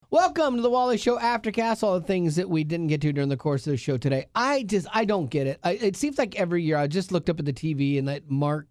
Welcome to the Wally Show Aftercast. All the things that we didn't get to during the course of the show today. I don't get it. It seems like every year I just looked up at the TV and that Mark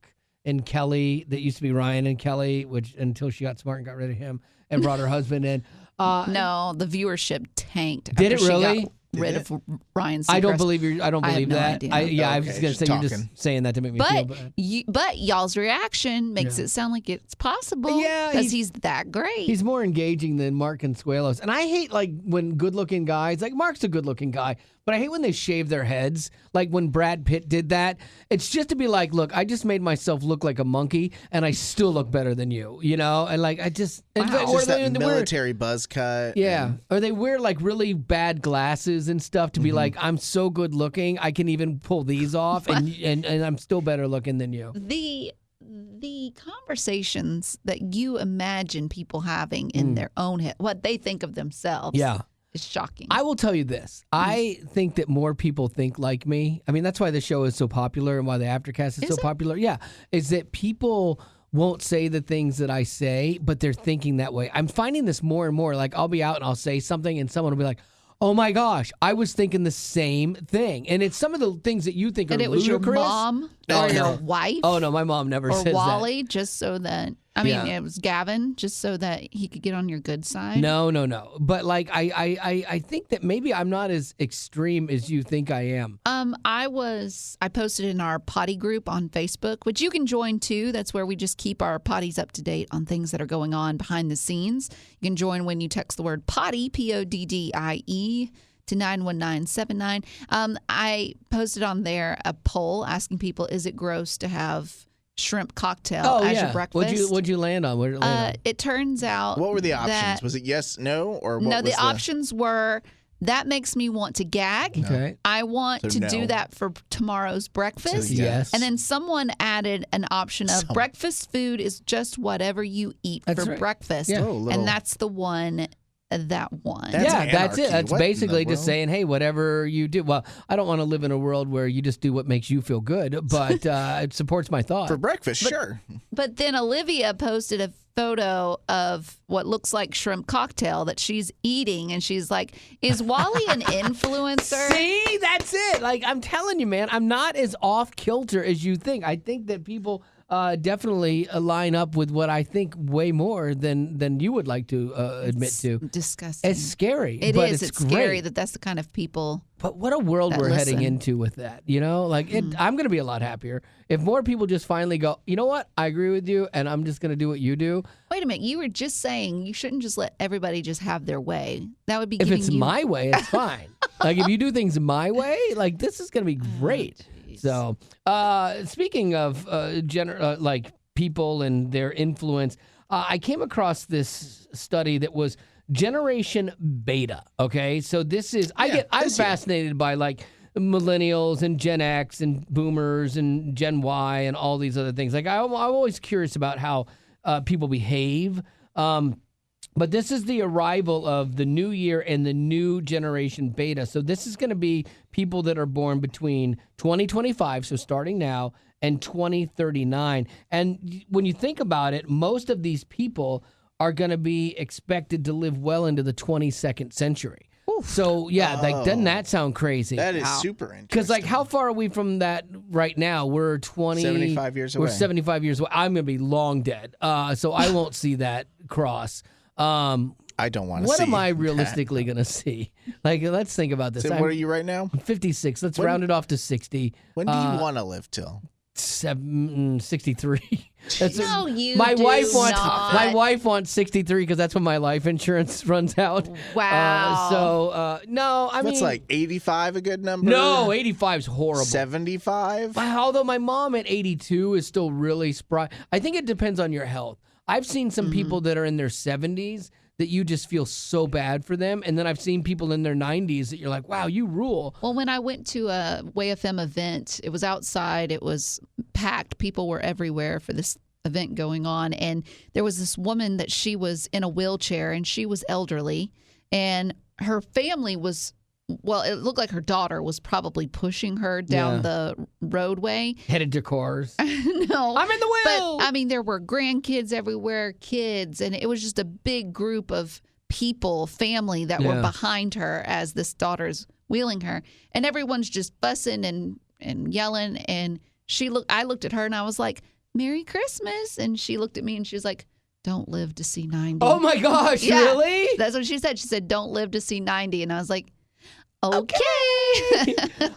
and Kelly, that used to be Ryan and Kelly, which until she got smart and got rid of him and brought her husband in. No, the viewership tanked. Did it after really? She got rid of Ryan Seacrest. I don't believe you. I don't believe that. No idea. I was just gonna say you're just saying that to make me feel bad. But y'all's reaction makes it sound like it's possible. Yeah, because he's that great. He's more engaging than Mark Consuelos, and I hate when good-looking guys, like Mark's a good-looking guy, but I hate when they shave their heads. Like when Brad Pitt did that, it's just to be like, look, I just made myself look like a monkey, and I still look better than you, And like I just, it's just that military buzz cut. Yeah, or they wear like really bad glasses and stuff to be like, I'm so good looking, I can even pull these off, and I'm still better looking than you. The conversations that you imagine people having in their own head, what they think of themselves, is shocking. I will tell you this. I think that more people think like me. I mean, that's why the show is so popular and why the Aftercast is so popular. Yeah, is that people won't say the things that I say, but they're thinking that way. I'm finding this more and more. Like I'll be out and I'll say something and someone will be like, oh my gosh, I was thinking the same thing. And it's some of the things that you think are ludicrous. And it was your mom or your wife? Oh, no, my mom never says that. Or Wally, just so that, it was Gavin, just so that he could get on your good side? No. But like, I think that maybe I'm not as extreme as you think I am. I posted in our potty group on Facebook, which you can join too. That's where we just keep our potties up to date on things that are going on behind the scenes. You can join when you text the word potty, PODDIE, to 91979. I posted on there a poll asking people, is it gross to have shrimp cocktail as your breakfast? What'd you land on? It turns out. What were the options? Was it yes, no, or what? No, the options were, that makes me want to gag. Okay. I want to do that for tomorrow's breakfast. So yes. And then someone added an option of breakfast food is just whatever you eat for breakfast. Yeah. And that's the one that won. That's it. That's basically just saying, hey, whatever you do. Well, I don't want to live in a world where you just do what makes you feel good, but it supports my thought. For breakfast, sure. But then Olivia posted a photo of what looks like shrimp cocktail that she's eating, and she's like, is Wally an influencer? See, that's it. Like, I'm telling you, man, I'm not as off kilter as you think. I think that people definitely line up with what I think way more than you would like to admit to. Disgusting. It's scary. It but is. It's scary great. that's the kind of people. But what a world we're heading into with that. I'm going to be a lot happier if more people just finally go, you know what? I agree with you, and I'm just going to do what you do. Wait a minute. You were just saying you shouldn't just let everybody just have their way. That would be if it's my way, it's fine. Like if you do things my way, like this is going to be great. So, speaking of like people and their influence, I came across this study that was Generation Beta. Okay, so this is I'm fascinated by like millennials and Gen X and Boomers and Gen Y and all these other things. Like I'm always curious about how people behave. But this is the arrival of the new year and the new Generation Beta. So this is going to be people that are born between 2025, so starting now, and 2039. And when you think about it, most of these people are going to be expected to live well into the 22nd century. Oof. So, doesn't that sound crazy? That is super interesting. Because, like, how far are we from that right now? We're 75 years away. We're 75 years away. I'm going to be long dead. So I won't see that cross. I don't want to see. What am I realistically going to see? Like, let's think about this. So what are you right now? I'm 56. Let's round it off to 60. When do you want to live till? 63. No, you my do wife not. My wife wants 63 because that's when my life insurance runs out. Wow. No, I mean. That's like 85 a good number? No, 85 is horrible. 75? Although my mom at 82 is still really spry. I think it depends on your health. I've seen some people that are in their 70s that you just feel so bad for them. And then I've seen people in their 90s that you're like, wow, you rule. Well, when I went to a WayFM event, it was outside. It was packed. People were everywhere for this event going on. And there was this woman that she was in a wheelchair, and she was elderly. And her family was, well, it looked like her daughter was probably pushing her down the roadway. Headed to cars. No. I'm in the wheel. But, I mean, there were grandkids everywhere, kids, and it was just a big group of people, family that were behind her as this daughter's wheeling her, and everyone's just fussing and yelling. And I looked at her and I was like, "Merry Christmas," and she looked at me and she was like, "Don't live to see 90." Oh my gosh, Yeah, really? that's what she said. She said, "Don't live to see 90," and I was like, "Okay."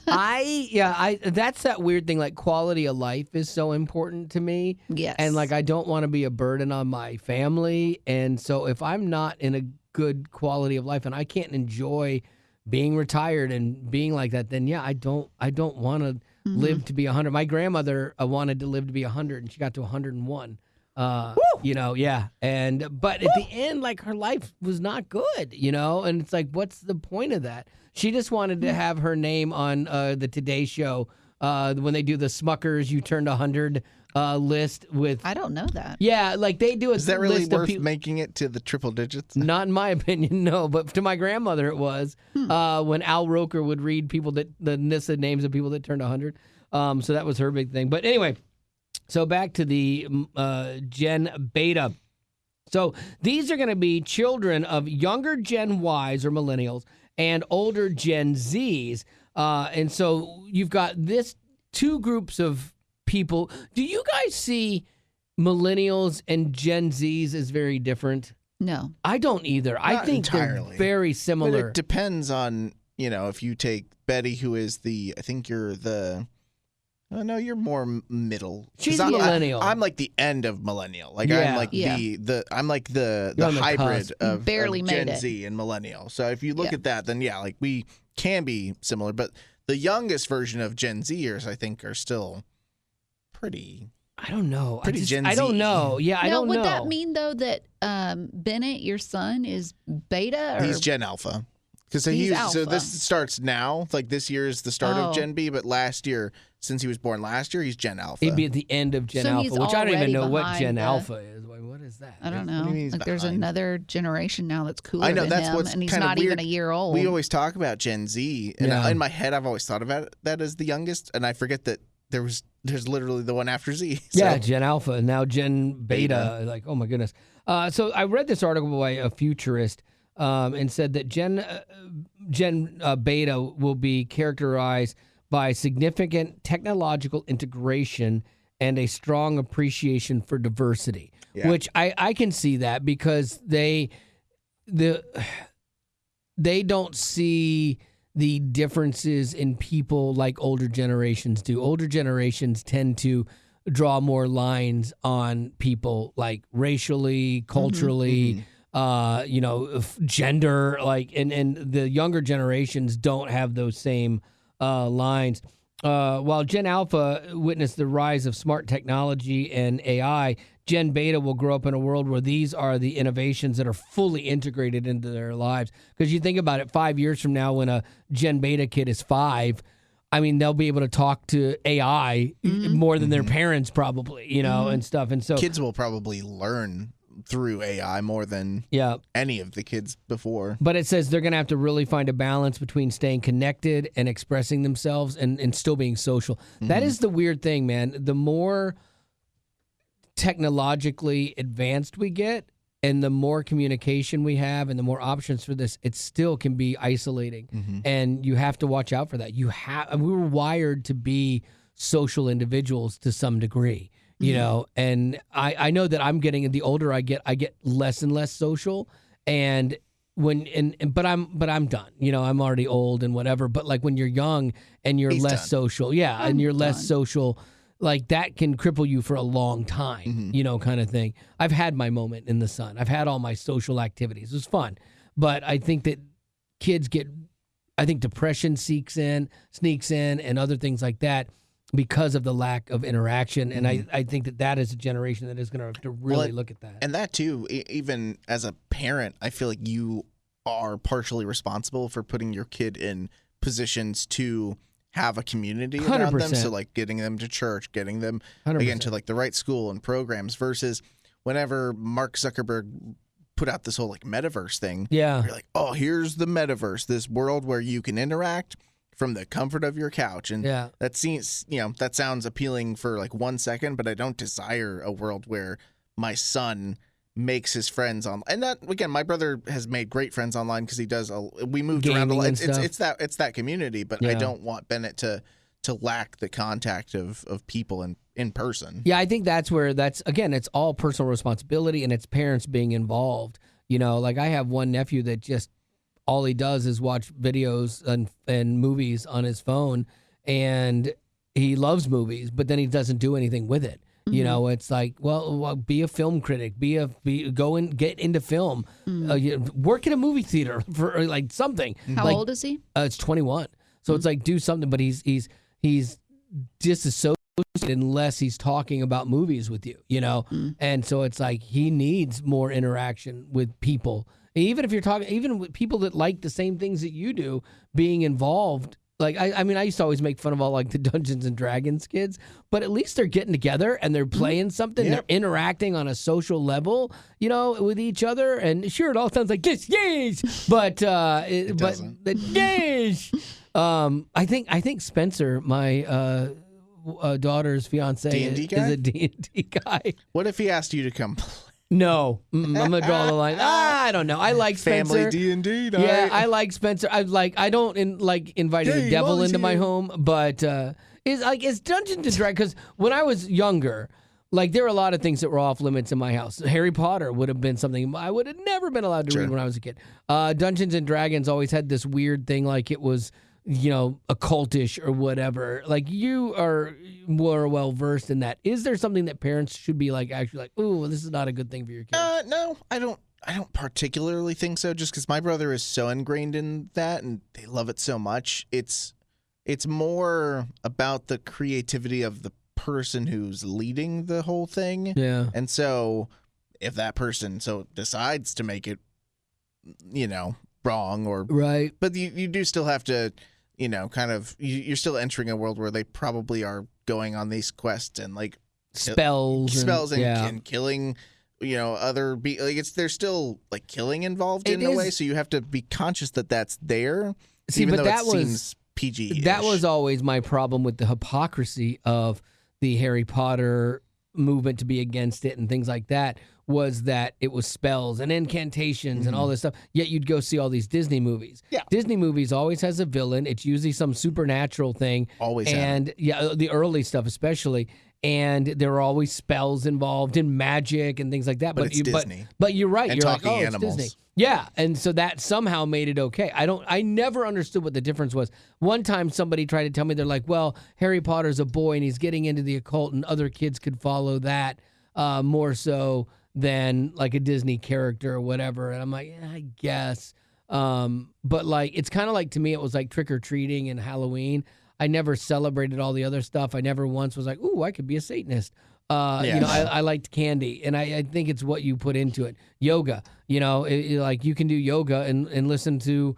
That's that weird thing. Like, quality of life is so important to me. Yes. And like, I don't want to be a burden on my family. And so if I'm not in a good quality of life and I can't enjoy being retired and being like that, then I don't want to live to be 100. My grandmother wanted to live to be 100 and she got to 101. But at the end, like, her life was not good, and it's like, what's the point of that? She just wanted to have her name on the Today Show when they do the Smuckers You Turned 100 list with. I don't know that. Yeah, like they do a Is that really list of worth making it to the triple digits? Not in my opinion, no. But to my grandmother, it was when Al Roker would read the list of names of people that turned 100. So that was her big thing. But anyway. So back to the Gen Beta. So these are going to be children of younger Gen Ys or millennials and older Gen Zs. And so you've got this two groups of people. Do you guys see millennials and Gen Zs as very different? No. I don't either. Not I think entirely. they're very But similar. it depends on, if you take Betty, who is I think you're the. Oh, no, you're more middle. 'Cause She's I'm, millennial. I'm like the end of millennial. Like Yeah. I'm like I'm like the You're on the hybrid cusp. of Barely made Gen it. Z and millennial. So if you look Yeah. at that, then like we can be similar. But the youngest version of Gen Zers, I think, are still pretty. I don't know. Pretty Gen I don't Z. know. Yeah, I Now, don't know. would that mean though that Bennett, your son, is beta? Or He's Gen Alpha. Because He's so alpha. this starts now. Like this year is the start Oh. of Gen B, but last year, since he was born last year, he's Gen Alpha. He'd be at the end of Gen So Alpha, he's which I don't even already know what behind Gen the- Alpha is. Like, what is that? I don't What know. do you mean he's Like there's behind? another generation now that's cooler I know than that's him, what's and he's kind of not weird. even a year old. We always talk about Gen Z, and Yeah. in my head, I've always thought about that as the youngest, and I forget that there's literally the one after Z. So, Yeah, Gen Alpha, and now Gen Beta. Like, oh my goodness. So I read this article by a futurist and said that Gen Beta will be characterized by significant technological integration and a strong appreciation for diversity, which I can see that because they don't see the differences in people like older generations do. Older generations tend to draw more lines on people, like racially, culturally, gender, like, and the younger generations don't have those same lines. While Gen Alpha witnessed the rise of smart technology and AI, Gen Beta will grow up in a world where these are the innovations that are fully integrated into their lives. Because you think about it, 5 years from now, when a Gen Beta kid is 5, I mean, they'll be able to talk to AI more than their parents probably, and stuff. And so kids will probably learn through AI more than any of the kids before. But it says they're going to have to really find a balance between staying connected and expressing themselves and still being social. That is the weird thing, man. The more technologically advanced we get and the more communication we have and the more options for this, it still can be isolating. And you have to watch out for that. We were wired to be social individuals to some degree. And I know that I'm getting, the older I get less and less social, but I'm done. I'm already old and whatever. But like when you're young and you're less social, and you're less social, like that can cripple you for a long time, kind of thing. I've had my moment in the sun. I've had all my social activities. It was fun, but I think that kids depression sneaks in, and other things like that, because of the lack of interaction. And I think that is a generation that is going to have to really look at that. And that too, even as a parent, I feel like you are partially responsible for putting your kid in positions to have a community around them. 100%. So like getting them to church, getting them 100%. again to like the right school and programs, versus whenever Mark Zuckerberg put out this whole like metaverse thing. Yeah. You're like, oh, here's the metaverse, this world where you can interact from the comfort of your couch. And that seems, that sounds appealing for like 1 second, but I don't desire a world where my son makes his friends on, and that again, my brother has made great friends online because he does. We moved around a Gaming lot. and stuff. It's that community, but I don't want Bennett to lack the contact of people in person. Yeah, I think that's where again, it's all personal responsibility and it's parents being involved. Like I have one nephew that just all he does is watch videos and movies on his phone, and he loves movies, but then he doesn't do anything with it. It's like, well, be a film critic, go and get into film, work in a movie theater for like something. How old is he? It's 21. So it's like, do something, but he's disassociated unless he's talking about movies with you, And so it's like he needs more interaction with people. Even if you're talking, even with people that like the same things that you do, being involved. Like, I mean, I used to always make fun of all like the Dungeons and Dragons kids, but at least they're getting together and they're playing something. Yeah. They're interacting on a social level, with each other. And sure, it all sounds like yes, but yes. I think Spencer, my daughter's fiance, D&D guy? is a D&D guy. What if he asked you to come? No, I'm gonna draw the line. I don't know. I like Spencer. Family D&D night. Yeah, I like Spencer. I don't inviting the devil into my home, but it's Dungeons and Dragons. Because when I was younger, like there were a lot of things that were off limits in my house. Harry Potter would have been something I would have never been allowed to read when I was a kid. Dungeons and Dragons always had this weird thing, like it was occultish or whatever. Like you are more well versed in that. Is there something that parents should be like actually like, ooh, this is not a good thing for your kids? No, I don't particularly think so. Just because my brother is so ingrained in that and they love it so much. It's more about the creativity of the person who's leading the whole thing. Yeah. And so if that person decides to make it, wrong or right, but you do still have to. You're still entering a world where they probably are going on these quests and like spells and killing, other there's still like killing involved in a way. So you have to be conscious that that's there. See, even but though that was seems PG. That was always my problem with the hypocrisy of the Harry Potter movement to be against it and things like that. Was that it was spells and incantations and all this stuff. Yet you'd go see all these Disney movies. Yeah. Disney movies always has a villain. It's usually some supernatural thing. Always have. And the early stuff especially. And there are always spells involved in magic and things like that. But it's Disney. But you're right. And You're like, talking oh, animals. it's Disney. Yeah, and so that somehow made it okay. I never understood what the difference was. One time somebody tried to tell me, they're like, well, Harry Potter's a boy and he's getting into the occult and other kids could follow that more so than like a Disney character or whatever. And I'm like, yeah, I guess. But like, it's kind of like, to me, it was like trick-or-treating and Halloween. I never celebrated all the other stuff. I never once was like, ooh, I could be a Satanist. I liked candy, and I think it's what you put into it. Yoga, like you can do yoga and listen to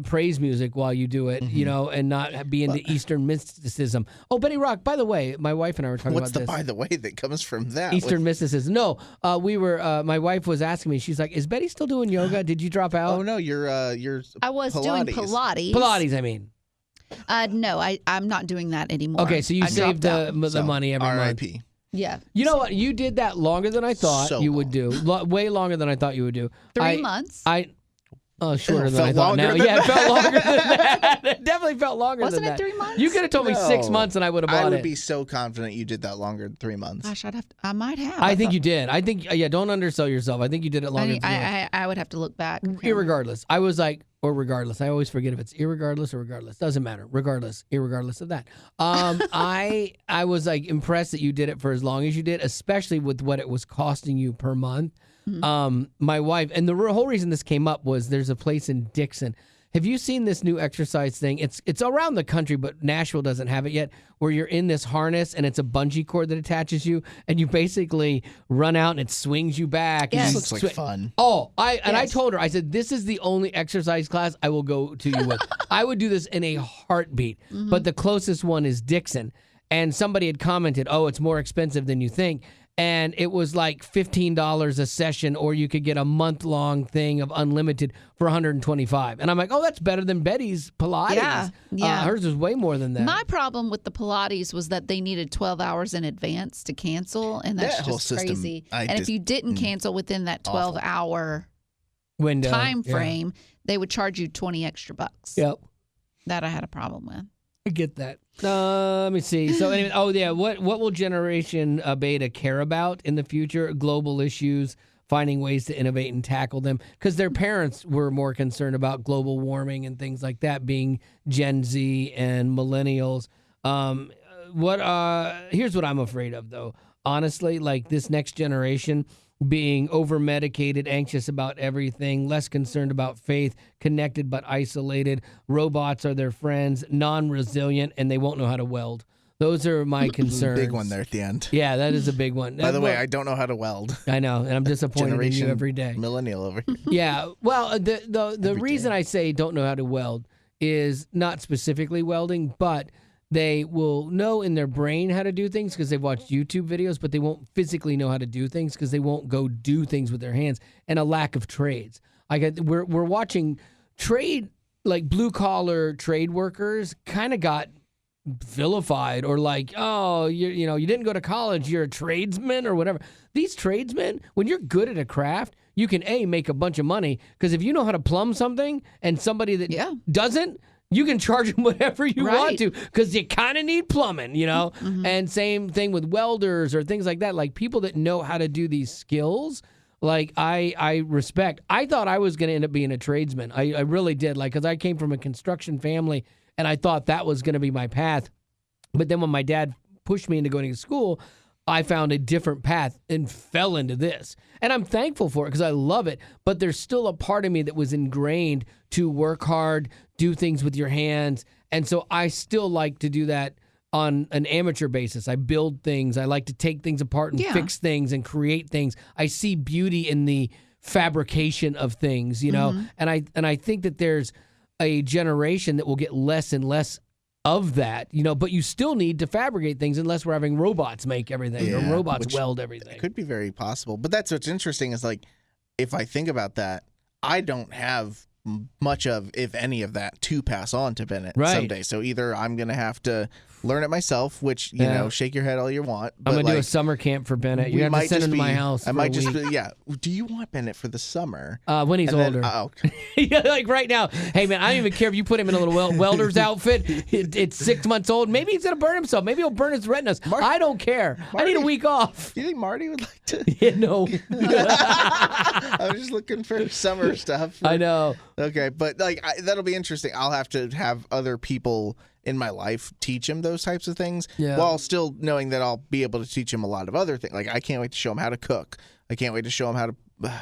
praise music while you do it, and not be into Eastern mysticism. Oh, Betty Rock, by the way, my wife and I were talking What's about the this. by the way that comes from that? Eastern mysticism. No, we were. My wife was asking me. She's like, "Is Betty still doing yoga? Did you drop out?" Oh no, you're I was doing Pilates. Pilates, I mean. No, I'm not doing that anymore. Okay, so you saved the money every month. R.I.P. Yeah. You know what? You did that longer than I thought So you would do. Way longer than I thought you would do. 3 months. Shorter than I felt thought. longer Now, than yeah, it felt longer than that. It definitely felt longer Wasn't than it that. 3 months? You could have told me 6 No. months and I would have bought I would it. be so confident you did that longer than 3 months. Gosh, I might have. I think you did. I think, don't undersell yourself. I think you did it longer than 3 months. I would have to look back. Irregardless. I was like, or regardless. I always forget if it's irregardless or regardless. Doesn't matter. Regardless. Irregardless of that. I was like impressed that you did it for as long as you did, especially with what it was costing you per month. My wife, and the whole reason this came up was there's a place in Dixon. Have you seen this new exercise thing? It's around the country, but Nashville doesn't have it yet, where you're in this harness and it's a bungee cord that attaches you, and you basically run out and it swings you back. Yes. And This looks like fun. Oh, I Yes. told her, I said, this is the only exercise class I will go to you with. I would do this in a heartbeat, but the closest one is Dixon. And somebody had commented, oh, it's more expensive than you think. and it was like $15 a session, or you could get a month-long thing of unlimited for $125. And I'm like, oh, that's better than Betty's Pilates. Yeah. Hers was way more than that. My problem with the Pilates was that they needed 12 hours in advance to cancel, and that's That whole just system, crazy. And if you didn't cancel within that 12-hour window time frame, they would charge you 20 extra bucks. Yep. That I had a problem with. I get that. Let me see. So anyway, what will Generation Beta care about in the future? Global issues, finding ways to innovate and tackle them. Because their parents were more concerned about global warming and things like that, being Gen Z and millennials. Here's what I'm afraid of, though. Honestly, like this next generation being over-medicated, anxious about everything, less concerned about faith, connected but isolated. Robots are their friends, non-resilient, and they won't know how to weld. Those are my concerns. Big one there at the end. Yeah, that is a big one. By the way, I don't know how to weld. I know, and I'm disappointed in Generation you every day. Millennial over here. Yeah, well, the reason I say don't know how to weld is not specifically welding, but they will know in their brain how to do things because they've watched YouTube videos, but they won't physically know how to do things because they won't go do things with their hands, and a lack of trades. We're watching trade, like blue-collar trade workers kind of got vilified, or like, oh, you didn't go to college, you're a tradesman or whatever. These tradesmen, when you're good at a craft, you can make a bunch of money, because if you know how to plumb something and somebody that doesn't, you can charge them whatever you want to, because you kind of need plumbing, And same thing with welders or things like that. Like people that know how to do these skills, like I respect. I thought I was going to end up being a tradesman. I really did, because I came from a construction family, and I thought that was going to be my path. But then when my dad pushed me into going to school, I found a different path and fell into this. And I'm thankful for it because I love it. But there's still a part of me that was ingrained to work hard, do things with your hands. And so I still like to do that on an amateur basis. I build things. I like to take things apart and fix things and create things. I see beauty in the fabrication of things, And I think that there's a generation that will get less and less of that, but you still need to fabricate things unless we're having robots make everything or robots weld everything. It could be very possible. But that's what's interesting is, like, if I think about that, I don't have much of, if any of that, to pass on to Bennett someday. So either I'm going to have to learn it myself, which, shake your head all you want. But I'm going to do a summer camp for Bennett. You have to send him to my house. I might just be, do you want Bennett for the summer? When he's older. Like right now. Hey, man, I don't even care if you put him in a little welder's outfit. It's 6 months old. Maybe he's going to burn himself. Maybe he'll burn his retinas. I don't care. I need a week off. Do you think Marty would like to? Yeah, no. I was just looking for summer stuff. I know. Okay, but that'll be interesting. I'll have to have other people in my life teach him those types of things, while still knowing that I'll be able to teach him a lot of other things. Like, I can't wait to show him how to cook. I can't wait to show him how to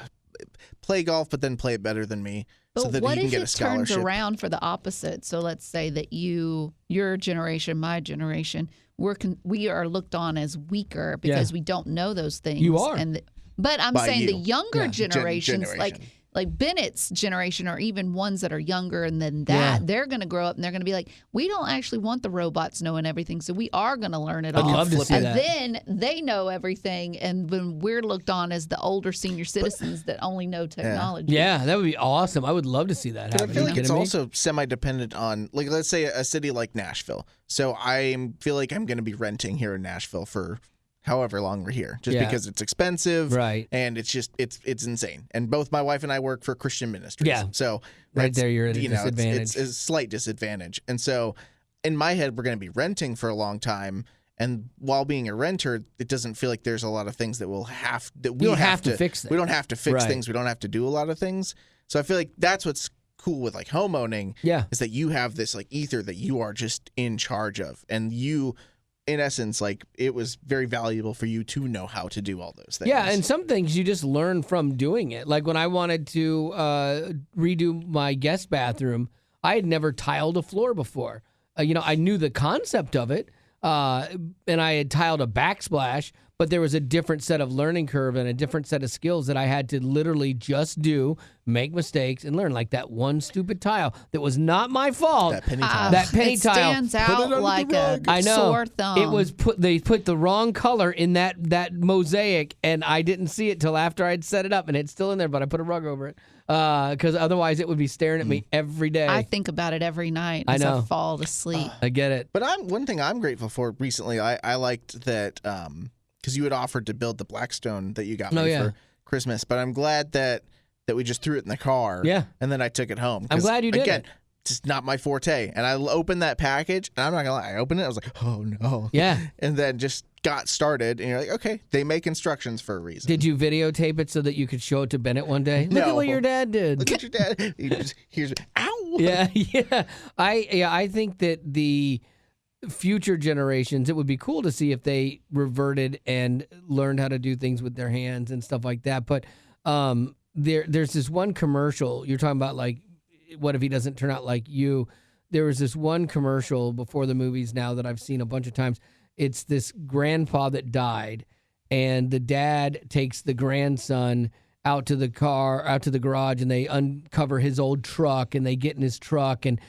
play golf, but then play it better than me, so that he can get a scholarship. What if it turns around for the opposite? So let's say that your generation, my generation, we are looked on as weaker because we don't know those things. You are. But I'm saying the younger generations, generation. like Bennett's generation, or even ones that are younger and then that, they're going to grow up and they're going to be like, we don't actually want the robots knowing everything, so we are going to learn it all. I'd love to see and that. then they know everything, and when we're looked on as the older senior citizens that only know technology. Yeah, that would be awesome. I would love to see that happen. I feel like it's also semi-dependent on, like, let's say a city like Nashville. So I feel like I'm going to be renting here in Nashville for however long we're here, just because it's expensive, right? And it's just it's insane. And both my wife and I work for Christian ministries, so right there you're at a disadvantage. It's a slight disadvantage. And so in my head, we're going to be renting for a long time. And while being a renter, it doesn't feel like there's a lot of things that we don't have to fix them. We don't have to fix things. We don't have to do a lot of things. So I feel like that's what's cool with like home owning. Is that you have this like ether that you are just in charge of, and you, in essence, like, it was very valuable for you to know how to do all those things. Yeah, and some things you just learn from doing it. Like when I wanted to redo my guest bathroom, I had never tiled a floor before. I knew the concept of it, and I had tiled a backsplash, but there was a different set of learning curve and a different set of skills that I had to literally just do, make mistakes, and learn. Like that one stupid tile that was not my fault. That penny tile. That penny it tile. stands out like a I know. sore thumb. It was they put the wrong color in that mosaic, and I didn't see it till after I'd set it up, and it's still in there, but I put a rug over it because otherwise it would be staring at me every day. I think about it every night I as know. I fall asleep. I get it. But one thing I'm grateful for recently, I liked that because you had offered to build the Blackstone that you got me for Christmas. But I'm glad that we just threw it in the car. Yeah. And then I took it home. I'm glad you did again, it. Just not my forte. And I opened that package, and I'm not gonna lie, I opened it, I was like, oh no. Yeah. And then just got started, and you're like, okay, they make instructions for a reason. Did you videotape it so that you could show it to Bennett one day? Look at No. what your dad did. Look at your dad. He just here's ow. Yeah. I think that the future generations, it would be cool to see if they reverted and learned how to do things with their hands and stuff like that. But there's this one commercial you're talking about, like, what if he doesn't turn out like you? There was this one commercial before the movies now that I've seen a bunch of times. It's this grandpa that died, and the dad takes the grandson out to the garage, and they uncover his old truck, and they get in his truck, and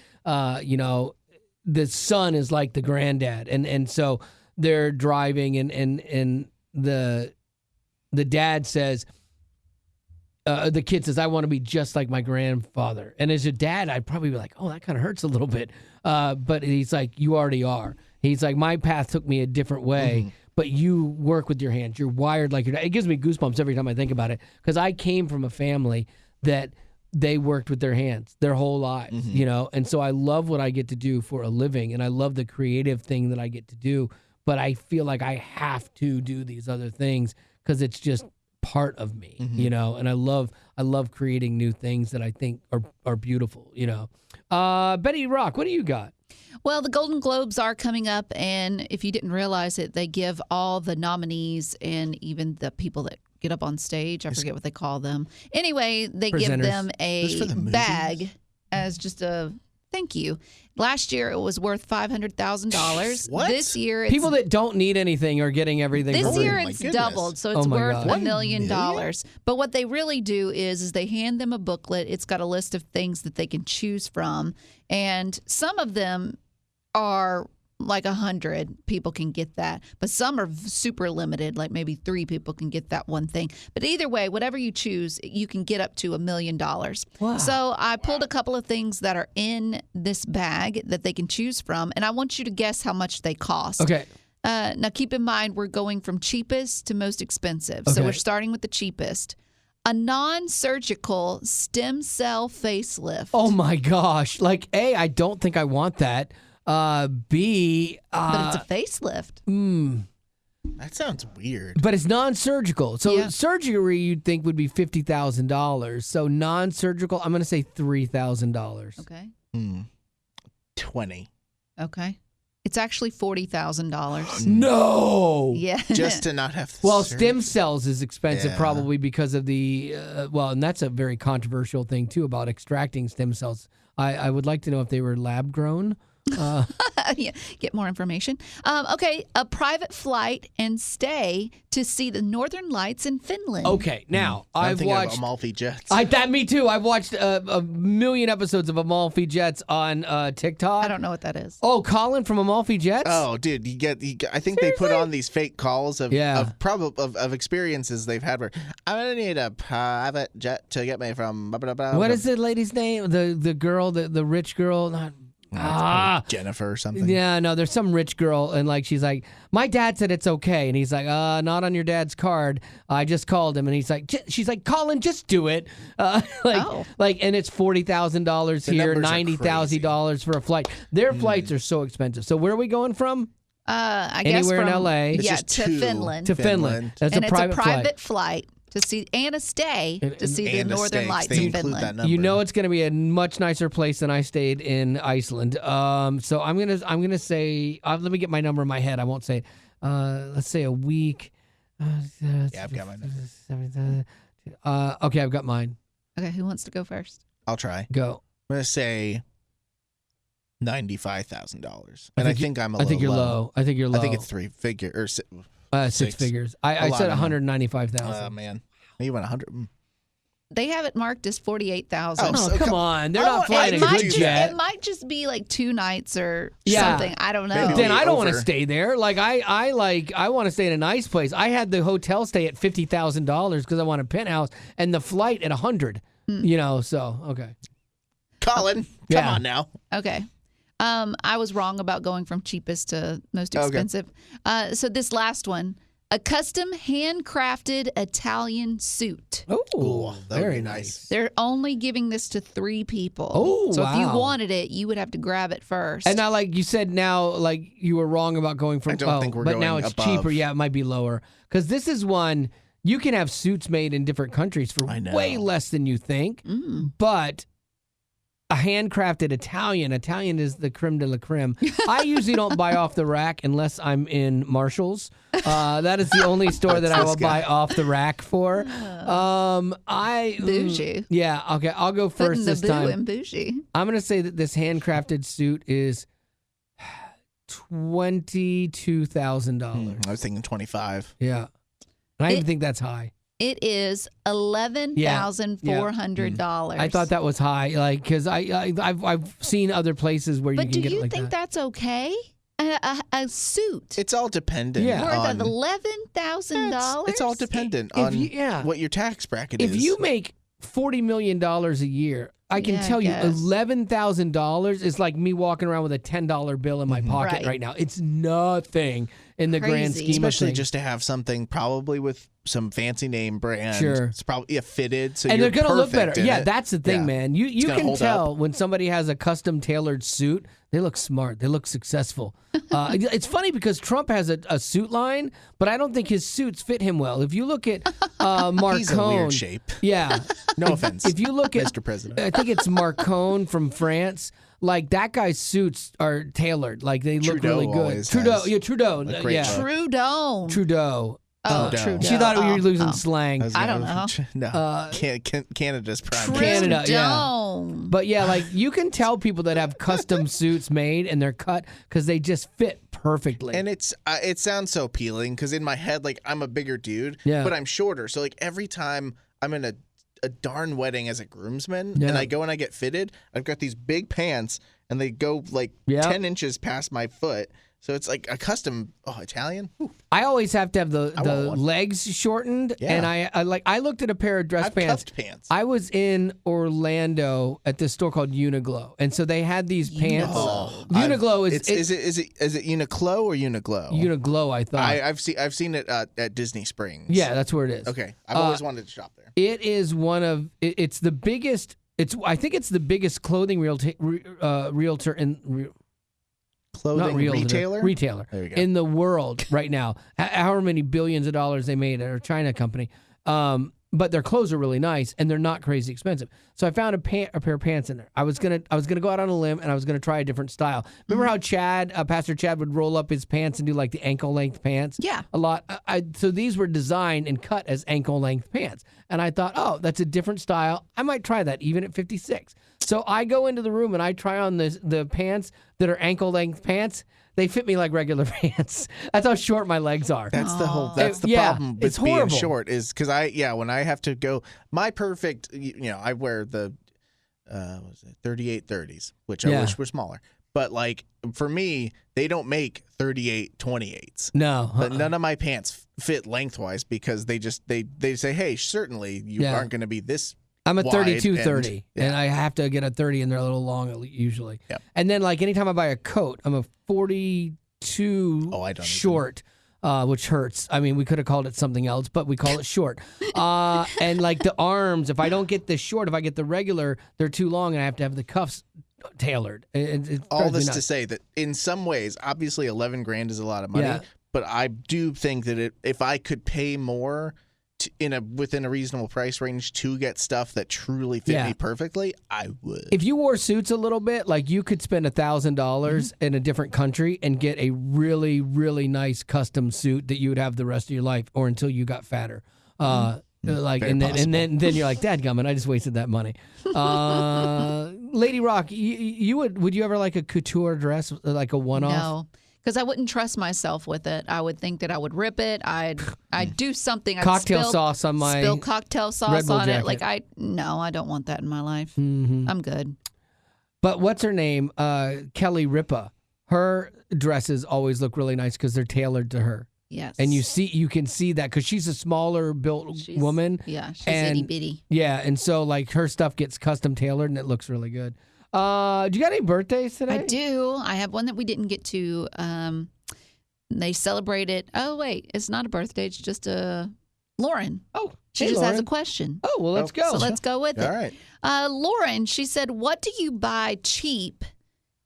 the son is like the granddad, and so they're driving, and the dad says, the kid says, I want to be just like my grandfather. And as a dad, I'd probably be like, oh, that kind of hurts a little bit. But he's like, you already are. He's like, my path took me a different way, but you work with your hands. You're wired like your dad. It gives me goosebumps every time I think about it, because I came from a family that they worked with their hands their whole lives, and so I love what I get to do for a living, and I love the creative thing that I get to do, but I feel like I have to do these other things because it's just part of me, and I love creating new things that I think are beautiful, Betty Rock, what do you got? Well, the Golden Globes are coming up, and if you didn't realize it, they give all the nominees and even the people that get up on stage, I forget what they call them. Anyway, they give them a bag as just a thank you. Last year, it was worth $500,000. What? This year, it's People that don't need anything are getting everything. This for year free. it's doubled, so it's Oh my worth God. $1 million. But what they really do is they hand them a booklet. It's got a list of things that they can choose from, and some of them are like 100 people can get that, but some are super limited, like maybe 3 people can get that one thing. But either way, whatever you choose, you can get up to $1 million. Wow. So I pulled a couple of things that are in this bag that they can choose from, and I want you to guess how much they cost. Okay. Now, keep in mind, we're going from cheapest to most expensive. So Okay. we're starting with the cheapest. A non-surgical stem cell facelift. Oh my gosh. Like, A, I don't think I want that. B, But it's a facelift. That sounds weird. but it's non-surgical. So Yeah. surgery you'd think would be $50,000. So non-surgical, I'm going to say $3,000. Okay. 20. Okay. It's actually $40,000. No. Yeah. Just to not have Well, surgery. stem cells is expensive Yeah. probably because of the, and that's a very controversial thing too about extracting stem cells. I would like to know if they were lab grown. Yeah, get more information. Okay, a private flight and stay to see the Northern Lights in Finland. Okay, now I'm I've thinking watched. of Amalfi Jets. Me too. I've watched a million episodes of Amalfi Jets on TikTok. I don't know what that is. Oh, Colin from Amalfi Jets. Oh, dude, I think they put on these fake calls of experiences they've had where I'm gonna need a private jet to get me from. Blah, blah, blah, What is the lady's name? The girl, the rich girl. Not. Jennifer or something. Yeah, no, there's some rich girl, and like she's like, my dad said it's okay, and he's like, not on your dad's card. I just called him, and he's like, she's like, Colin, just do it. And it's $40,000 here, $90,000 for a flight. Their flights are so expensive. So where are we going from? I guess Anywhere in from, LA. It's Yeah, just to two. Finland. To Finland. That's and a it's private a private flight. flight to see and a stay to see the And a Northern steak. Lights They in include Finland. that number. You know it's going to be a much nicer place than I stayed in Iceland. So I'm gonna say let me get my number in my head. I won't say it. Let's say a week. Yeah, I've got my number. Okay, I've got mine. Okay, who wants to go first? I'll try. Go. I'm gonna say $95,000, and I think I'm a I think little you're low. I think you're low. I think it's 3 figure or Six figures. I lot said of money. 195,000. Man, you went 100. They have it marked as 48,000. Oh, so come on. They're not flying a It good might, jet. it might just be like 2 nights or Yeah. something. I don't know. Maybe. Then I don't want to Over. stay there. Like I want to stay in a nice place. I had the hotel stay at $50,000 because I want a penthouse, and the flight at 100. You know, so okay. Colin, come Yeah. on now. Okay. I was wrong about going from cheapest to most Okay. expensive. So this last one, a custom handcrafted Italian suit. Oh, that would very be nice. nice. They're only giving this to 3 people. Oh, so if you wow. wanted it, you would have to grab it first. And now, like you said, now like you were wrong about going from. I don't think we're but now going it's above. cheaper. Yeah, it might be lower because this is one you can have suits made in different countries for I know. way less than you think. But a handcrafted Italian is the creme de la creme. I usually don't buy off the rack unless I'm in Marshall's. That is the only store that I will buy off the rack for. Bougie. Yeah, okay, I'll go Putting first the this boo time. in bougie. I'm going to say that this handcrafted suit is $22,000. I was thinking 25. Yeah. And I even think that's high. It is $11,400. I thought that was high, like because I've seen other places where But you do can get you it like think that. that's okay? A suit It's all dependent. Yeah. worth on, of $11,000. it's all dependent If on you- yeah. what your tax bracket is. If you make $40 million a year, I can Yeah, I tell you guess. $11,000 is like me walking around with a $10 bill in my pocket Right. right now. It's nothing in the grand Crazy. scheme of Especially things. just to have something probably with some fancy name brand. Sure. It's probably fitted. So And you're they're going to look perfect better. in Yeah, it. that's the thing, Yeah. man. You gonna can hold tell when somebody has a custom tailored suit, they look smart. They look successful. It's funny because Trump has a suit line, but I don't think his suits fit him well. If you look at Marcone. He's a weird shape. Yeah. No offense. If you look at Mr. President. I think it's Marcone from France. Like that guy's suits are tailored. Like they look Trudeau really good. always Trudeau, has yeah, Trudeau, a great yeah, look. Trudeau. Trudeau. Oh, Trudeau. Trudeau. She thought you were losing Oh. slang. I don't know. No. Canada's prime. Canada, yeah. Trudeau. But yeah, like you can tell people that have custom suits made and they're cut because they just fit perfectly. And it sounds so appealing because in my head, like I'm a bigger dude, Yeah. but I'm shorter. So like every time I'm in a darn wedding as a groomsman Yeah. and I go and I get fitted, I've got these big pants and they go like Yeah. 10 inches past my foot. So it's like a custom Italian. Whew. I always have to have the want one. legs shortened, Yeah. and I looked at a pair of dress I've pants. cuffed pants. I was in Orlando at this store called Uniglow, and so they had these pants. Uniglow is Is it Uniqlo or Uniglow? Uniglow, I thought. I've seen it at Disney Springs. Yeah, that's where it is. Okay. I've always wanted to shop there. It is one of it's the biggest. I think it's the biggest clothing realtor in. Clothing Not realtor, retailer? retailer There you go. in the world right now. However many billions of dollars they made at a China company. But their clothes are really nice and they're not crazy expensive. So I found a pair of pants in there. I was gonna go out on a limb and I was gonna try a different style. Remember how Pastor Chad would roll up his pants and do like the ankle length pants? Yeah. A lot. So these were designed and cut as ankle length pants. And I thought, oh, that's a different style. I might try that even at 56. So I go into the room and I try on the pants that are ankle length pants. They fit me like regular pants. That's how short my legs are. That's the whole. That's the Yeah, problem it's with being horrible. short is because when I have to go, my perfect. I wear the, what was it 38-30s, which I Yeah. wish were smaller. But like for me, they don't make 38-28s. No. But none of my pants fit lengthwise because they say, hey, certainly you Yeah. aren't going to be this. I'm a wide 32-30, and- and I have to get a 30, and they're a little long usually. Yep. And then, like, anytime I buy a coat, I'm a 42 Oh, I don't short, which hurts. I mean, we could have called it something else, but we call it short. And, like, the arms, if I don't get the short, if I get the regular, they're too long, and I have to have the cuffs tailored. It All drives me this nuts. to say that in some ways, obviously, 11 grand is a lot of money. Yeah. But I do think that if I could pay more within a reasonable price range to get stuff that truly fit Yeah. me perfectly, I would. If you wore suits a little bit, like you could spend $1,000 in a different country and get a really, really nice custom suit that you would have the rest of your life, or until you got fatter. Like Very and then possible. you're like, dadgummit, I just wasted that money. Lady Rock, would you ever like a couture dress, like a one-off? No, Because I wouldn't trust myself with it. I would think that I would rip it. I'd do something. Cocktail sauce on my spill cocktail sauce Red Bull on jacket. it. Like I don't want that in my life. Mm-hmm. I'm good. But what's her name? Kelly Ripa. Her dresses always look really nice because they're tailored to her. Yes. And you can see that because she's a smaller built woman. Yeah, she's and, itty bitty. Yeah, and so like her stuff gets custom tailored and it looks really good. Do you got any birthdays today? I do. I have one that we didn't get to. They celebrated. Oh wait, it's not a birthday. It's just a Lauren. Oh, she hey, just Lauren. has a question. Oh, well, let's go. So let's go with it. All right. Lauren, she said, "What do you buy cheap,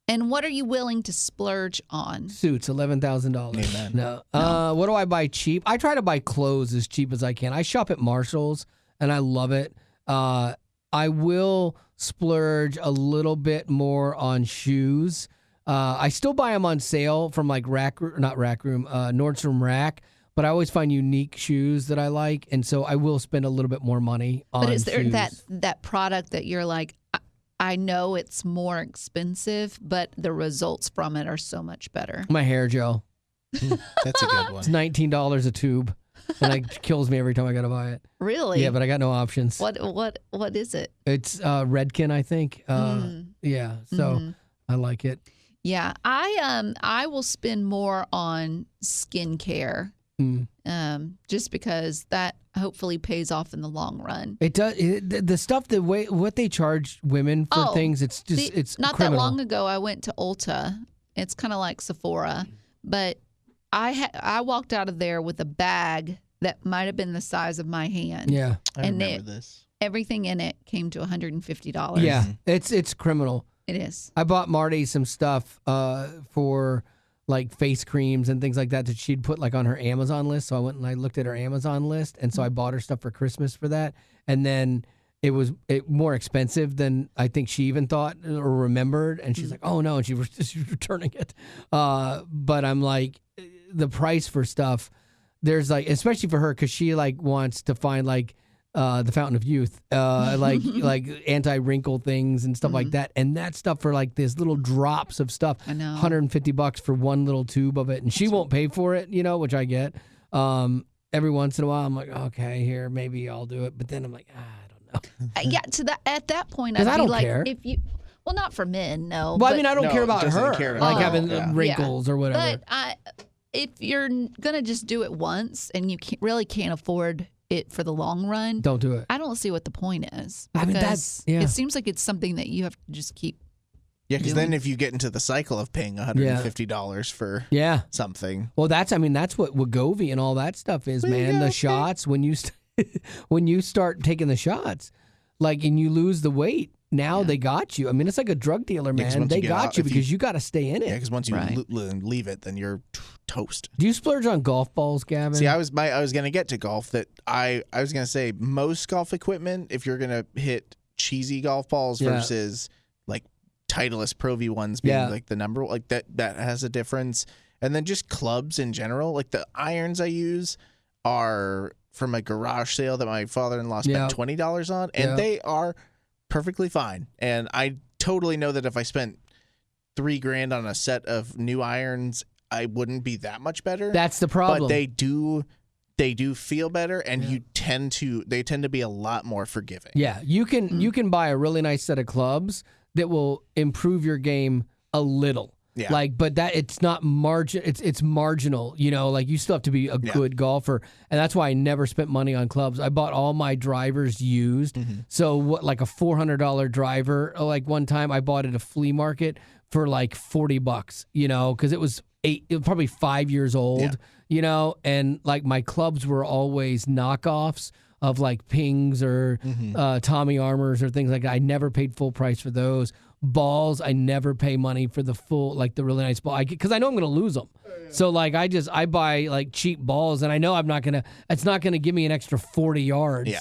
and what are you willing to splurge on?" Suits, $11,000. Amen. No. What do I buy cheap? I try to buy clothes as cheap as I can. I shop at Marshall's, and I love it. I will splurge a little bit more on shoes. I still buy them on sale from like Nordstrom Rack, but I always find unique shoes that I like, and so I will spend a little bit more money on But is there shoes. that product that you're like, I know it's more expensive, but the results from it are so much better? My hair gel. That's a good one. It's $19 a tube, and it kills me every time I got to buy it. Really? Yeah, but I got no options. What is it? It's Redken, I think. Yeah, so I like it. Yeah, I will spend more on skincare, just because that hopefully pays off in the long run. It does. The stuff what they charge women for things. It's just it's not criminal. that long ago. I went to Ulta. It's kind of like Sephora, but I walked out of there with a bag that might have been the size of my hand. Yeah, I remember this. Everything in it came to $150. yeah. It's criminal. It is. I bought Marty some stuff for like face creams and things like that she'd put like on her Amazon list. So I went and I looked at her Amazon list, and so I bought her stuff for Christmas for that. And then it was more expensive than I think she even thought or remembered. And she's like, "Oh no!" And she's returning it. But I'm like, the price for stuff. There's like, especially for her, because she like wants to find like the Fountain of Youth, like anti-wrinkle things and stuff like that, and that stuff for like these little drops of stuff. I know. $150 for one little tube of it, and she won't pay for it, which I get. Every once in a while, I'm like, okay, here, maybe I'll do it, but then I'm like, I don't know. Yeah, at that point, 'Cause I'd I be don't like, care. if you, well, not for men, no. Well, I but- mean, I don't No, care it about doesn't her, care at like all. having Yeah. wrinkles or whatever. But if you're gonna just do it once and you really can't afford it for the long run, Don't do it. I don't see what the point is. I mean, Because it seems like it's something that you have to just keep. Yeah, because then if you get into the cycle of paying $150 for Yeah. something. Well, that's what Wegovy and all that stuff is, man. The shots, when you when you start taking the shots, like, and you lose the weight, now they got you. I mean, it's like a drug dealer, 'cause man. once They you get got out- you if because you got to stay in it. Yeah, because once you Right. leave it, then you're toast. Do you splurge on golf balls, Gavin? See, I was gonna get to golf. That I was gonna say most golf equipment, if you're gonna hit cheesy golf balls versus like Titleist Pro V ones being like the number, like that has a difference. And then just clubs in general, like the irons I use are from a garage sale that my father-in-law spent $20 on, and they are perfectly fine. And I totally know that if I spent $3,000 on a set of new irons, I wouldn't be that much better. That's the problem. But they do feel better, and they tend to be a lot more forgiving. Yeah, you can buy a really nice set of clubs that will improve your game a little. Yeah. Like, but that it's not it's marginal, like you still have to be a good golfer. And that's why I never spent money on clubs. I bought all my drivers used. So what, like a $400 driver, like one time I bought at a flea market for like $40, because it was probably 5 years old, and like my clubs were always knockoffs of like Pings or Tommy Armours or things like that. I never paid full price for those. Balls, I never pay money for the full, like the really nice ball, because I know I'm going to lose them. So like I buy like cheap balls, and I know it's not going to give me an extra 40 yards,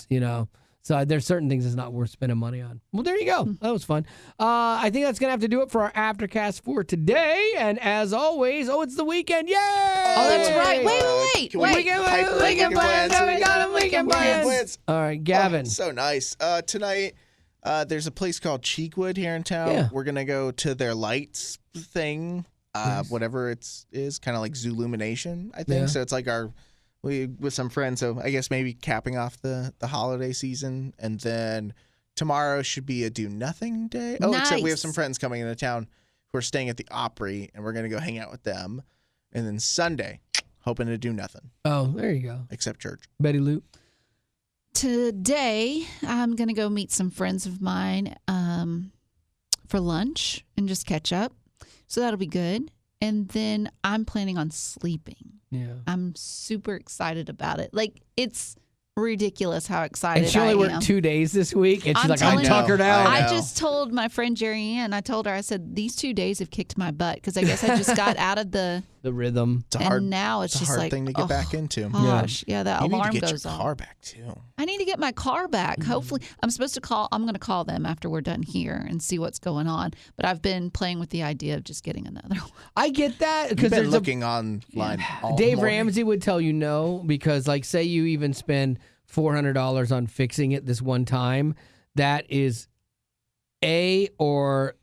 So there's certain things it's not worth spending money on. Well, there you go. That was fun. I think that's going to have to do it for our Aftercast for today. And as always, it's the weekend. Yay! Oh, that's right. Wait. Weekend plans. We got them weekend plans. All right, Gavin. So nice. Tonight, there's a place called Cheekwood here in town. Yeah. We're going to go to their lights thing. Nice. whatever is kind of like Zoolumination, I think. Yeah. So it's like we with some friends. So I guess maybe capping off the holiday season, and then tomorrow should be a do nothing day. Oh, except we have Nice. some friends coming into town who are staying at the Opry, and we're gonna go hang out with them. And then Sunday, hoping to do nothing Oh, there you go. except church. Betty Lou. Today, I'm going to go meet some friends of mine for lunch and just catch up. So that'll be good. And then I'm planning on sleeping. Yeah. I'm super excited about it. Like, it's ridiculous how excited And she only I worked am. 2 days this week, and she's I'm like, I'm telling you. tuckered out. I I know. just told my friend Jerry Ann, I told her, I said, these 2 days have kicked my butt because I guess I just got out of the, The rhythm. It's a hard, and now it's it's a just hard like, thing to get oh, back into. gosh, yeah, that You need alarm to get goes your off. car back too. I need to get my car back. Hopefully, I'm supposed to call. I'm going to call them after we're done here and see what's going on. But I've been playing with the idea of just getting another one. I get that You've because been there's looking online. All Dave morning. Ramsey would tell you no because, like, say you even spend $400 on fixing it this one time, that is a or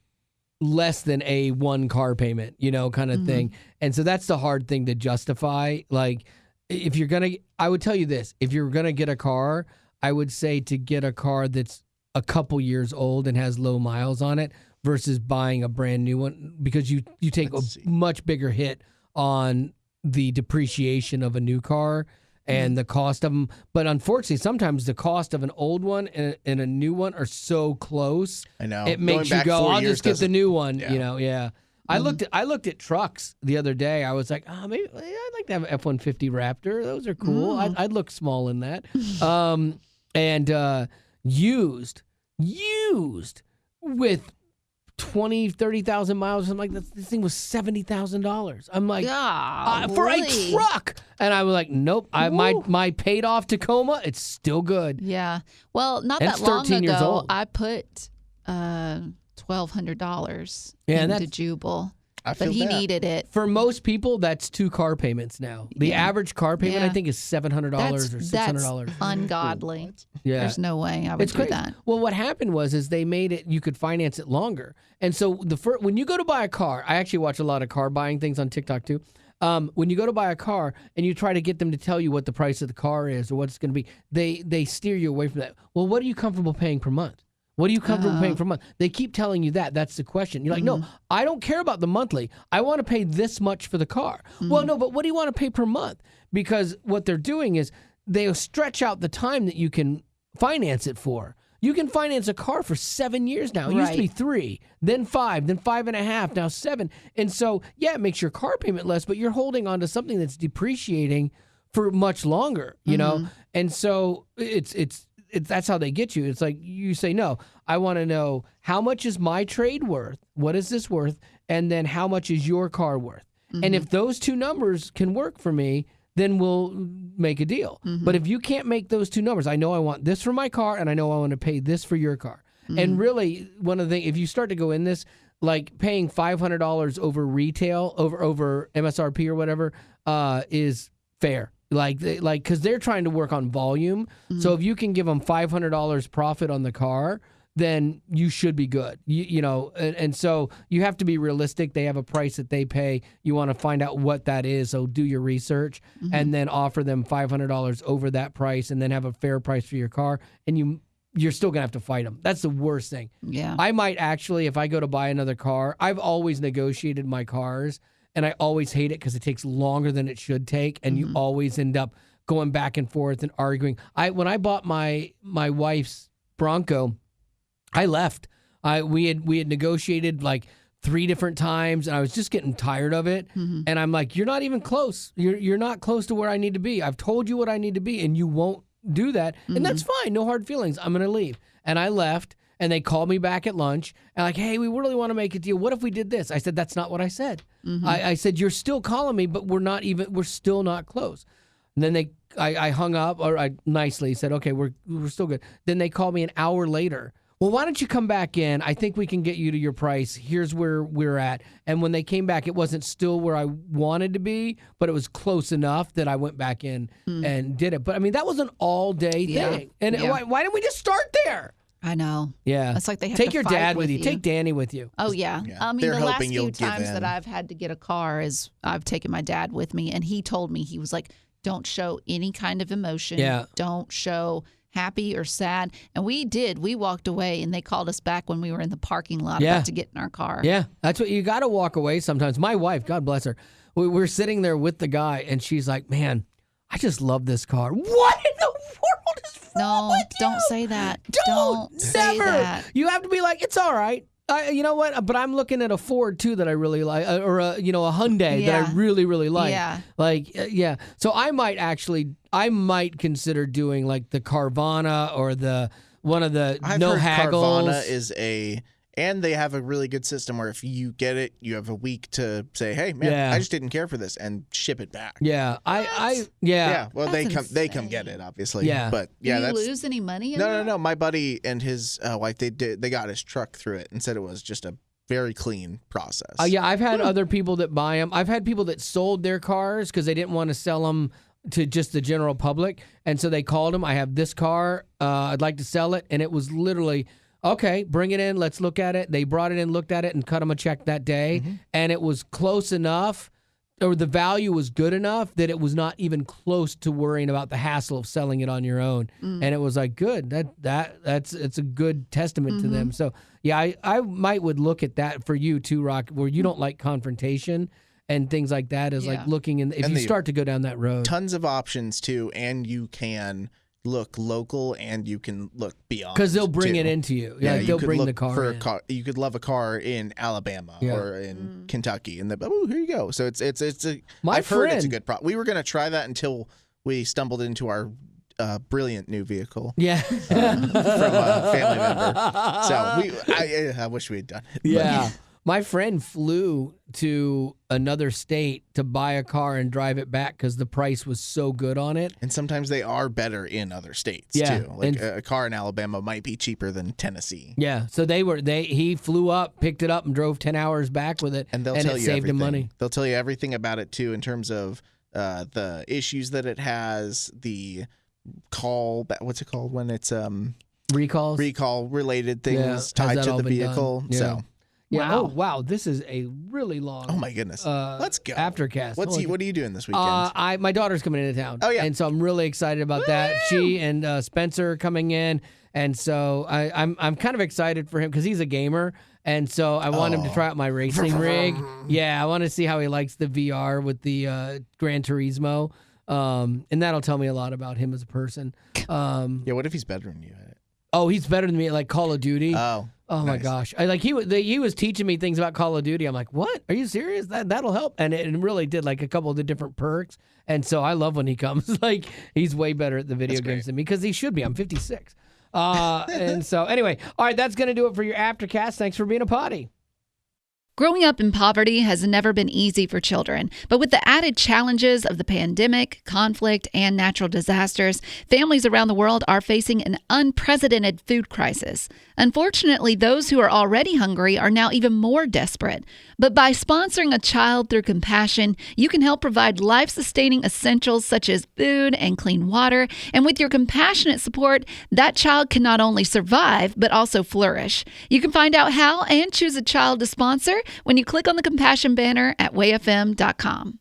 less than a one car payment, kind of thing. And so that's the hard thing to justify. Like, if you're gonna, I would tell you this: if you're gonna get a car, I would say to get a car that's a couple years old and has low miles on it versus buying a brand new one, because you take Let's see. a much bigger hit on the depreciation of a new car and the cost of them. But unfortunately, sometimes the cost of an old one and a new one are so close, I know. it Going makes you back go, 4 I'll years just get the doesn't- new one, Yeah. yeah. I looked at trucks the other day. I was like, maybe I'd like to have an F-150 Raptor. Those are cool. I'd look small in that. And used with 20, 30,000 miles or something like that. This thing was $70,000. I'm like, for a Golly. truck. And I was like, nope. My paid off Tacoma, it's still good. Yeah. Well, not And that it's long 13 years ago, old. I put $1,200 Yeah, and into that's- Jubal, I feel but he that. needed it. For most people, that's 2 car payments now. The Yeah. average car payment, Yeah. I think, is $700 or $600. That's ungodly. Yeah. There's no way I would It's do crazy. that. Well, what happened was they made it you could finance it longer, and so when you go to buy a car, I actually watch a lot of car buying things on TikTok too. When you go to buy a car and you try to get them to tell you what the price of the car is or what it's going to be, they steer you away from that. Well, what are you comfortable paying per month? What are you comfortable paying per month? They keep telling you that. That's the question. You're like, no, I don't care about the monthly. I want to pay this much for the car. Well, no, but what do you want to pay per month? Because what they're doing is they'll stretch out the time that you can finance it for. You can finance a car for 7 years now. It used to be Right. 3, then 5, then 5.5, now 7. And so, yeah, it makes your car payment less, but you're holding on to something that's depreciating for much longer, you know? And so it's that's how they get you. It's like you say, no, I want to know how much is my trade worth? What is this worth? And then how much is your car worth? And if those two numbers can work for me, then we'll make a deal. But if you can't make those two numbers, I know I want this for my car and I know I want to pay this for your car. And really, one of the things, if you start to go in this, like paying $500 over retail, over MSRP or whatever, is fair. Because they're trying to work on volume. So if you can give them $500 profit on the car, then you should be good. You know, and so you have to be realistic. They have a price that they pay. You want to find out what that is. So do your research and then offer them $500 over that price and then have a fair price for your car. And you're still going to have to fight them. That's the worst thing. Yeah. I might actually, if I go to buy another car, I've always negotiated my cars. And I always hate it because it takes longer than it should take, and you always end up going back and forth and arguing. When I bought my wife's Bronco, I left. We had negotiated like 3 different times, and I was just getting tired of it. And I'm like, you're not even close. You're not close to where I need to be. I've told you what I need to be, and you won't do that. And that's fine. No hard feelings. I'm going to leave. And I left. And they called me back at lunch and like, hey, we really want to make a deal. What if we did this? I said, that's not what I said. I said, you're still calling me, but we're still not close. And then I hung up, or I nicely said, okay, we're still good. Then they called me an hour later. Well, why don't you come back in? I think we can get you to your price. Here's where we're at. And when they came back, it wasn't still where I wanted to be, but it was close enough that I went back in and did it. But I mean, that was an all day Yeah. thing. And Yeah. why didn't we just start there? I know. Yeah. It's like they have Take to your fight dad with with you. Take Danny with you. Oh, yeah. Yeah. I mean, They're the last hoping you'll few give times in. that I've had to get a car is I've taken my dad with me, and he told me, he was like, don't show any kind of emotion. Yeah. Don't show happy or sad. And we did. We walked away, and they called us back when we were in the parking lot Yeah. about to get in our car. Yeah, that's what you got to walk away sometimes. My wife, God bless her, we're sitting there with the guy, and she's like, "Man, I just love this car. What in the world is wrong No, with you? don't say that. Don't say never. that. You have to be like, it's all right. You know what? But I'm looking at a Ford too that I really like, or a Hyundai that Yeah. I really really like. Yeah. Yeah. So I might consider doing like the Carvana or one of the I've no heard haggles. Carvana is and they have a really good system where if you get it, you have a week to say, "Hey, man, Yeah. I just didn't care for this," and ship it back. Yeah, Yeah, well, they That's come get it, obviously. Yeah. but Did yeah, you that's lose any money in no. that? My buddy and his wife, they got his truck through it and said it was just a very clean process. Yeah, I've had other people that buy them. I've had people that sold their cars because they didn't want to sell them to just the general public, and so they called them. I have this car. I'd like to sell it, and it was literally, okay, bring it in. Let's look at it. They brought it in, looked at it, and cut them a check that day, and it was close enough, or the value was good enough that it was not even close to worrying about the hassle of selling it on your own. And it was like, good. It's a good testament to them. So yeah, I would look at that for you too, Rock, where you don't like confrontation and things like that. Is like Yeah. looking in. If you start to go down that road, tons of options too, and you can look local and you can look beyond because they'll bring too. it into you. Yeah, Like, you they'll could bring look the car for in. a car. You could love a car in Alabama Yeah. or in Kentucky, and here you go. So it's a. My I've heard it's a friend- good product. We were going to try that until we stumbled into our brilliant new vehicle Yeah. from a family member. So I wish we had done it. but- Yeah. My friend flew to another state to buy a car and drive it back because the price was so good on it. And sometimes they are better in other states Yeah, too. Like and- a car in Alabama might be cheaper than Tennessee. Yeah. So he flew up, picked it up, and drove 10 hours back with it. And they'll it tell you saved everything. him money. They'll tell you everything about it too, in terms of the issues that it has, the what's it called when it's Recalls. recall related Yeah, things has tied that to all the been done? vehicle. Yeah. So, Yeah. Wow. Oh, wow. This is a really long. oh my goodness, let's go. Aftercast. What are you doing this weekend? My daughter's coming into town. Oh, yeah. And so I'm really excited about that. She and Spencer are coming in, and so I'm kind of excited for him because he's a gamer, and so I want him to try out my racing rig. Yeah, I want to see how he likes the VR with the Gran Turismo, and that'll tell me a lot about him as a person. Yeah, what if he's better than you at it? Oh, he's better than me at like Call of Duty. Oh, my nice. gosh! He was teaching me things about Call of Duty. I'm like, what? Are you serious? That'll help. And it really did, like a couple of the different perks. And so I love when he comes. Like, he's way better at the video That's games great. than me because he should be. I'm 56. And so anyway, all right, that's going to do it for your Aftercast. Thanks for being a potty. Growing up in poverty has never been easy for children, but with the added challenges of the pandemic, conflict, and natural disasters, families around the world are facing an unprecedented food crisis. Unfortunately, those who are already hungry are now even more desperate. But by sponsoring a child through compassion, you can help provide life-sustaining essentials such as food and clean water. And with your compassionate support, that child can not only survive, but also flourish. You can find out how and choose a child to sponsor when you click on the compassion banner at wayfm.com.